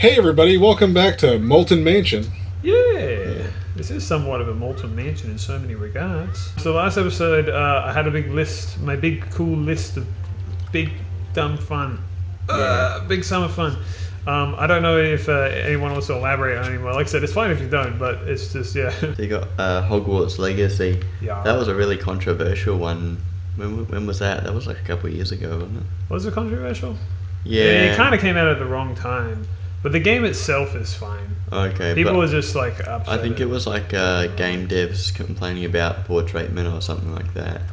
Hey everybody, welcome back to Molten Mansion. Yeah, this is somewhat of a molten mansion in so many regards. So last episode, I had a big list, my big cool list of big dumb fun, big summer fun. I don't know if anyone wants to elaborate on it anymore. Like I said, it's fine if you don't, but it's just, yeah. So you got Hogwarts Legacy. Yeah. That was a really controversial one. When was that? That was like a couple of years ago, wasn't it? Was it controversial? Yeah. It kind of came out at the wrong time. But the game itself is fine. Okay. People are just like upset. I think it was like game devs complaining about poor treatment or something like that.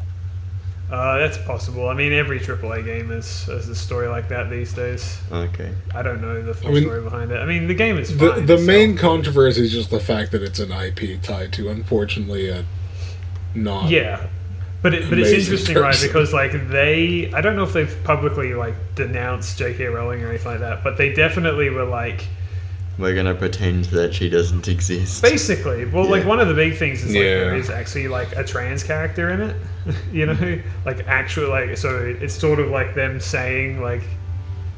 That's possible. I mean, every AAA game has a story like that these days. Okay. I don't know the full story behind it. I mean, the game is fine. The main controversy is just the fact that it's an IP tied to, unfortunately, a not. Yeah. But it's interesting, right? Because like I don't know if they've publicly like denounced J.K. Rowling or anything like that, but they definitely were like, we're gonna pretend that she doesn't exist. Basically, well, like one of the big things is like there Yeah. is actually like a trans character in it, you know, like actually like so it's sort of like them saying like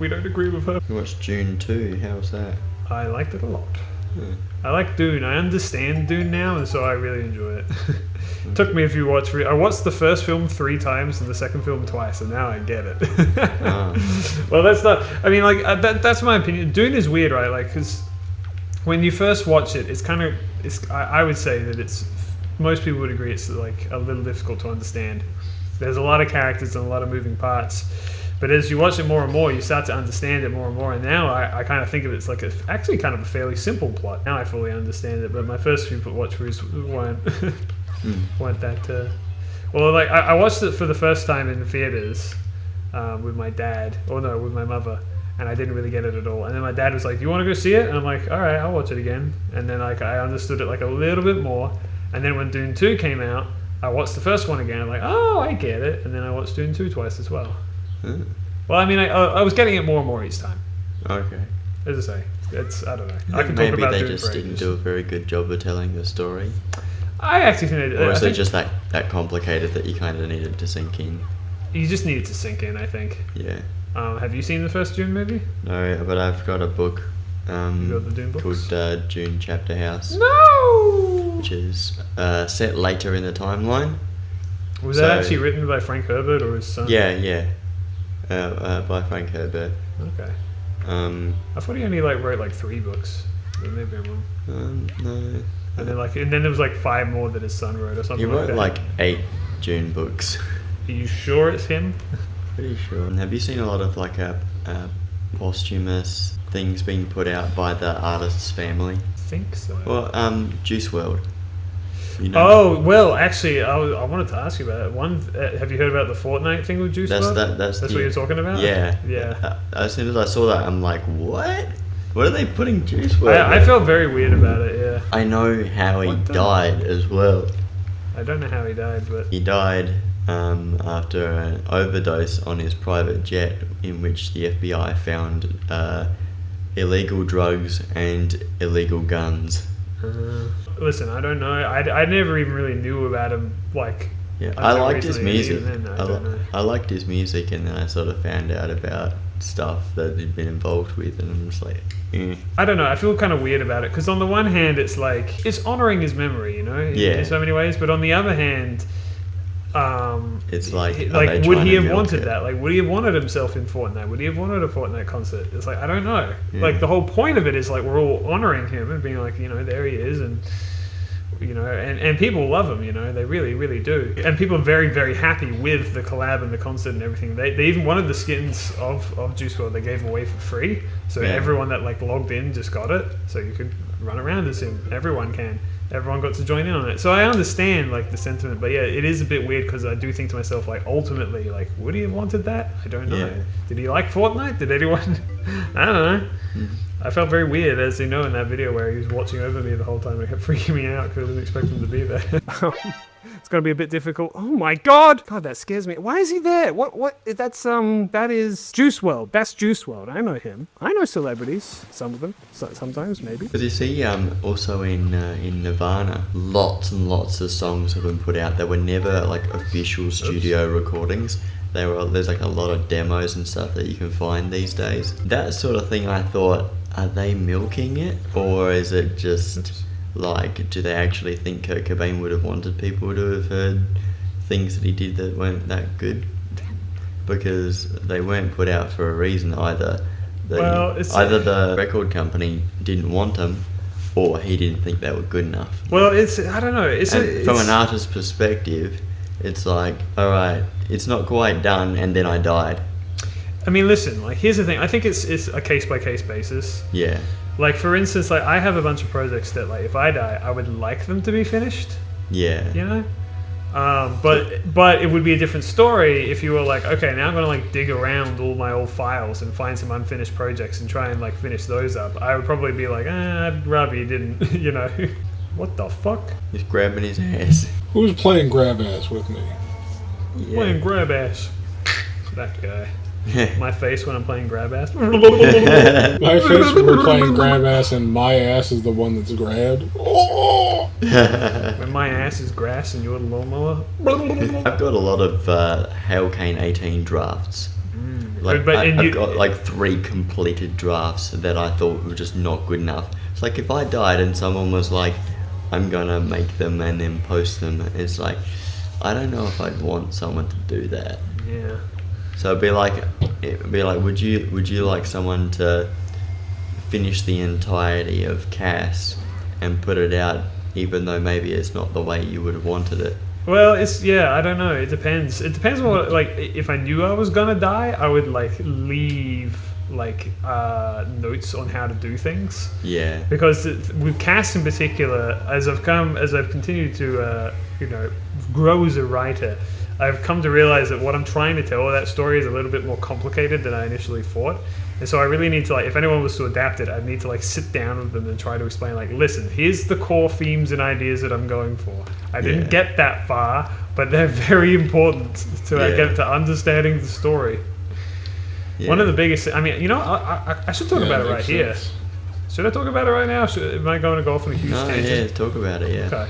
we don't agree with her. You watched Dune 2. How was that? I liked it a lot. Yeah. I like Dune. I understand Dune now, and so I really enjoy it. Took me a few watch. I watched the first film 3 times and the second film twice, and now I get it. Well, that's not. I mean, like that's my opinion. Dune is weird, right? Like, because when you first watch it, it's kind of. I would say that it's. Most people would agree it's like a little difficult to understand. There's a lot of characters and a lot of moving parts. But as you watch it more and more, you start to understand it more and more. And now I kind of think of it as like actually kind of a fairly simple plot. Now I fully understand it, but my first few watch throughs weren't that. Well, like I watched it for the first time in the theaters with my dad, with my mother, and I didn't really get it at all. And then my dad was like, "You want to go see it?" And I'm like, "All right, I'll watch it again." And then like I understood it like a little bit more. And then when Dune 2 came out, I watched the first one again. I'm like, "Oh, I get it." And then I watched Dune 2 twice as well. Well, I mean, I was getting it more and more each time. Okay. As I say, I don't know. I can Maybe talk about they Dune just for didn't ages. do a very good job of telling the story. I actually think they did. Or is I it think just that complicated that you kind of needed to sink in? you just need it to sink in, I think. Yeah. Have you seen the first Dune movie? No, but I've got a book You got the Dune books? called Dune Chapter House, No! which is set later in the timeline. Was that actually written by Frank Herbert or his son? Yeah. By Frank Herbert. Okay. I I thought he only wrote 3 books. But maybe I'm wrong. No. And then there was 5 more that his son wrote or something. He wrote like that. 8 Dune books. Are you sure it's him? Pretty sure. And have you seen a lot of posthumous things being put out by the artist's family? I think so. Well, Juice WRLD. You know? Oh, well, actually, I wanted to ask you about it. Have you heard about the Fortnite thing with Juice WRLD? That's what you're talking about? Yeah. Yeah. As soon as I saw that, I'm like, what? What are they putting Juice WRLD? I felt very weird about it, yeah. I know how he What the- died as well. I don't know how he died, but... He died after an overdose on his private jet, in which the FBI found illegal drugs and illegal guns. Listen, I don't know. I never even really knew about him, Yeah, I until liked his recently, music. even then, I don't know. I liked his music, and then I sort of found out about stuff that he'd been involved with, and I'm just like, I don't know. I feel kind of weird about it because on the one hand, it's it's honoring his memory, you know, in so many ways. But on the other hand, it's like, would he have wanted that? Like, would he have wanted himself in Fortnite? Would he have wanted a Fortnite concert? It's like, I don't know. Yeah. Like, the whole point of it is we're all honoring him and being like, there he is, and and people love him, they really, really do. And people are very, very happy with the collab and the concert and everything. They even wanted the skins of Juice WRLD. They gave them away for free, so everyone that logged in just got it, so you could run around as him. Everyone can. Everyone got to join in on it. So I understand the sentiment, but yeah, it is a bit weird because I do think to myself ultimately would he have wanted that? I don't know. Yeah. Did he like Fortnite? Did anyone? I don't know. I felt very weird, as you know, in that video where he was watching over me the whole time. It kept freaking me out because I didn't expect him to be there. It's going to be a bit difficult. Oh my god! God, that scares me. Why is he there? What? That is Juice WRLD. That's Juice WRLD. I know him. I know celebrities. Some of them. Sometimes, maybe. Because you see, also in Nirvana, lots and lots of songs have been put out that were never official studio recordings. There's a lot of demos and stuff that you can find these days. That sort of thing I thought are they milking it, or is it just like, do they actually think Kurt Cobain would have wanted people to have heard things that he did that weren't that good? Because they weren't put out for a reason either. Either the record company didn't want them, or he didn't think they were good enough. Well, I don't know. From an artist's perspective, it's like, all right, it's not quite done, and then I died. I mean, listen, like, here's the thing. I think it's a case-by-case basis. Yeah. Like, for instance, like, I have a bunch of projects that, like, if I die, I would like them to be finished. Yeah. You know? But it would be a different story if you were like, okay, now I'm going to, like, dig around all my old files and find some unfinished projects and try and, like, finish those up. I would probably be like, I'd rather you didn't, you know? What the fuck? He's grabbing his ass. Who's playing grab ass with me? Yeah. Playing grab ass. That guy. My face when I'm playing grab ass. My face when we're playing grab ass and my ass is the one that's grabbed. Oh! When my ass is grass and you're the lawnmower. I've got a lot of Hurricane 18 drafts. Like, I've got like 3 completed drafts that I thought were just not good enough. It's like if I died and someone was like, I'm gonna make them and then post them, it's like, I don't know if I'd want someone to do that. Yeah. So it'd be like, would you like someone to finish the entirety of Cass and put it out, even though maybe it's not the way you would have wanted it? Well, I don't know. It depends. It depends on what, like, if I knew I was gonna die, I would, like, leave, like, notes on how to do things. Yeah. Because with Cass in particular, as I've continued to, grow as a writer, I've come to realize that what I'm trying to tell with that story is a little bit more complicated than I initially thought. And so I really need to, like, if anyone was to adapt it, I'd need to, like, sit down with them and try to explain, like, listen, here's the core themes and ideas that I'm going for. I didn't get that far, but they're very important to get to understanding the story. Yeah. One of the biggest, I mean, I should talk about it right here. Should I talk about it right now? Am I going to go off on a huge tangent? Yeah, talk about it, yeah. Okay.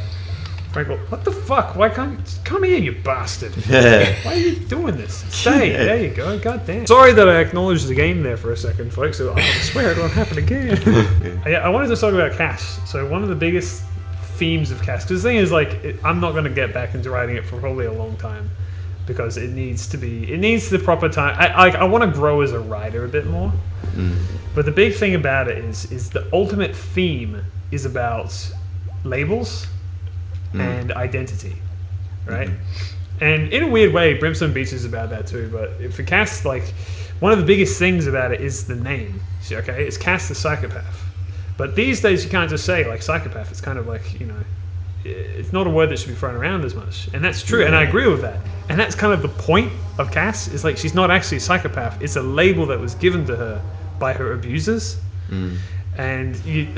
Frankel, what the fuck? Why can't you come here, you bastard? Why are you doing this? Stay. There you go. God damn. Sorry that I acknowledged the game there for a second, folks. I swear it won't happen again. I wanted to talk about Cass. So one of the biggest themes of Cass, because the thing is, like, I'm not going to get back into writing it for probably a long time, because it needs the proper time. I want to grow as a writer a bit more. But the big thing about it is the ultimate theme is about labels and identity, right? And in a weird way, Brimstone Beach is about that too. But for Cass, like, one of the biggest things about it is the name. See, okay, it's Cass the Psychopath. But these days, you can't just say, like, psychopath. It's kind of like, it's not a word that should be thrown around as much. And that's true, and I agree with that. And that's kind of the point of Cass, is, like, she's not actually a psychopath. It's a label that was given to her by her abusers. And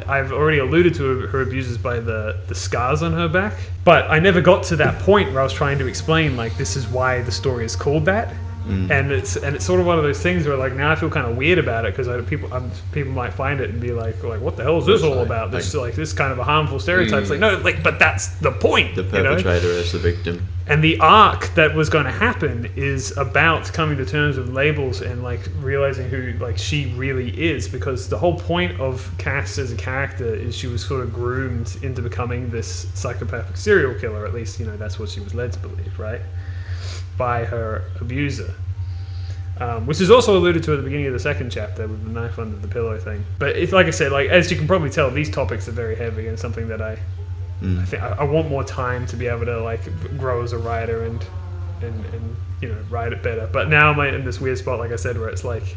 I've already alluded to her abusers by the scars on her back. But I never got to that point where I was trying to explain, like, this is why the story is called that. And it's sort of one of those things where, like, now I feel kind of weird about it, because people might find it and be like, what the hell is this all about? This kind of a harmful stereotype. It's like, no, like, but that's the point. The perpetrator is the victim. And the arc that was going to happen is about coming to terms with labels and, like, realizing who, like, she really is, because the whole point of Cass as a character is she was sort of groomed into becoming this psychopathic serial killer. At least, that's what she was led to believe, right? By her abuser, which is also alluded to at the beginning of the second chapter with the knife under the pillow thing. But it's like I said, like, as you can probably tell, these topics are very heavy and something that I think I want more time to be able to, like, grow as a writer and write it better. But now I'm in this weird spot, like I said, where it's like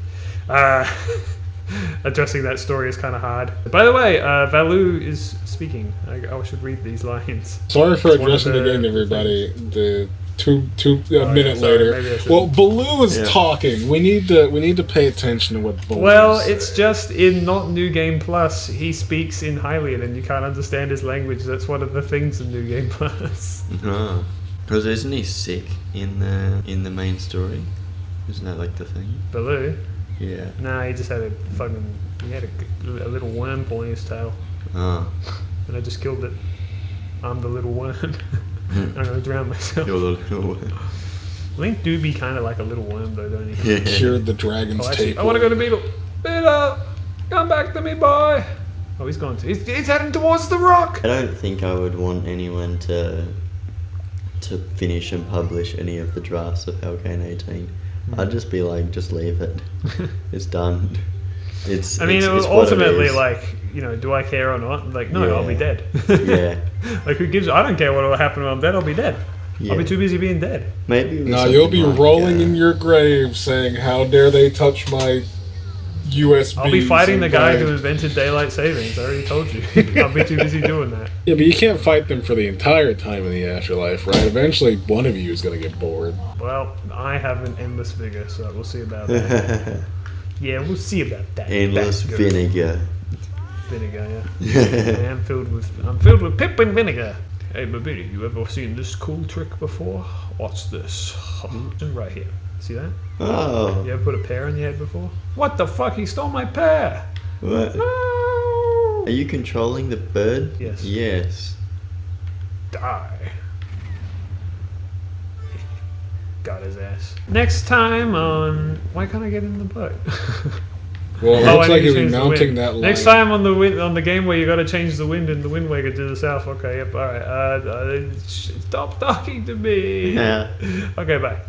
addressing that story is kind of hard. By the way, Valu is speaking. I should read these lines. Sorry for addressing again, everybody. A minute later. Well, Baloo is talking. We need to pay attention to what Baloo Well, is it's just in not New Game Plus, he speaks in Hylian and you can't understand his language. That's one of the things in New Game Plus. Because isn't he sick in the main story? Isn't that, like, the thing? Baloo? Yeah. Nah, he just had a little worm pulling his tail. Oh. And I just killed it. I'm the little worm. I'm gonna drown myself. You're the little worm. Link do be kind of like a little worm, though, don't he? Cured the dragon's tape. I want to go to Beetle. Beetle, come back. back to me, boy. Oh, he's going to. He's heading towards the rock. I don't think I would want anyone to finish and publish any of the drafts of Hellgate 18. I'd just be like, just leave it. It's done. It's. I mean, it's ultimately, like, you know, do I care or not? Like, no, Yeah. I'll be dead. Yeah. Like, who gives? I don't care what will happen when I'm dead. I'll be dead. Yeah. I'll be too busy being dead. Maybe. No, you'll be rolling in your grave saying, "How dare they touch my USB?" I'll be fighting the guy who invented daylight savings. I already told you. I'll be too busy doing that. Yeah, but you can't fight them for the entire time in the afterlife, right? Eventually, one of you is going to get bored. Well, I have an endless vigor, so we'll see about that. Yeah, we'll see about that. Endless vinegar. Vinegar, yeah. I'm filled with pip and vinegar. Hey, Mabini, you ever seen this cool trick before? What's this? Right here. See that? Oh. You ever put a pear in your head before? What the fuck? He stole my pear! What? No! Are you controlling the bird? Yes. Yes. Die. Got his ass. Next time on... Why can't I get in the boat? Well, it looks like you'll be mounting that line. Next time on the game where you got to change the wind in the Wind Waker to the south. Okay, yep, alright. Stop talking to me. Yeah. Okay, bye.